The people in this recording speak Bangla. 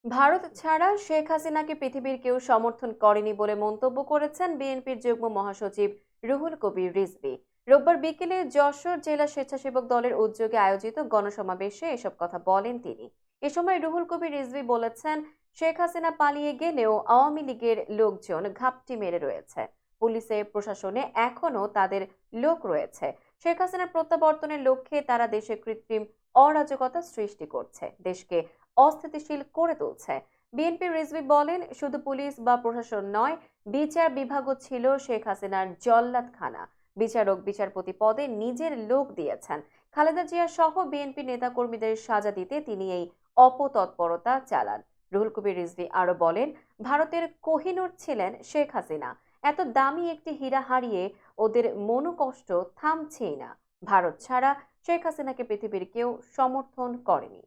ভারত ছাড়া শেখ হাসিনাকে পৃথিবীর কেউ সমর্থন করেনি বলে মন্তব্য করেছেন বিএনপির যুগ্ম মহাসচিব রুহুল কবির রিজভী। রোববার বিকেলে যশোর জেলা স্বেচ্ছাসেবক দলের উদ্যোগে আয়োজিত গণসমাবেশে এসব কথা বলেন তিনি। এ সময় রুহুল কবির রিজভী বলেছেন, শেখ হাসিনা পালিয়ে গেলেও আওয়ামী লীগের লোকজন ঘাপটি মেরে রয়েছে। পুলিশে প্রশাসনে এখনো তাদের লোক রয়েছে। শেখ হাসিনার প্রত্যাবর্তনের লক্ষ্যে তারা দেশে কৃত্রিম অরাজকতা সৃষ্টি করছে, দেশকে অস্থিতিশীল করে তুলছে। বিএনপির রিজভী বলেন, শুধু পুলিশ বা প্রশাসন নয়, বিচার বিভাগও ছিল শেখ হাসিনার জল্লাদখানা। বিচারক বিচারপতি পদে নিজের লোক দিয়েছেন। খালেদা জিয়া সহ বিএনপি নেতাকর্মীদের সাজা দিতে তিনি এই অপতৎপরতা চালান। রুহুল কবির রিজভী আরো বলেন, ভারতের কোহিনূর ছিলেন শেখ হাসিনা। এত দামি একটি হীরা হারিয়ে ওদের মনোকষ্ট থামছেই না। ভারত ছাড়া শেখ হাসিনাকে পৃথিবীর কেউ সমর্থন করেনি।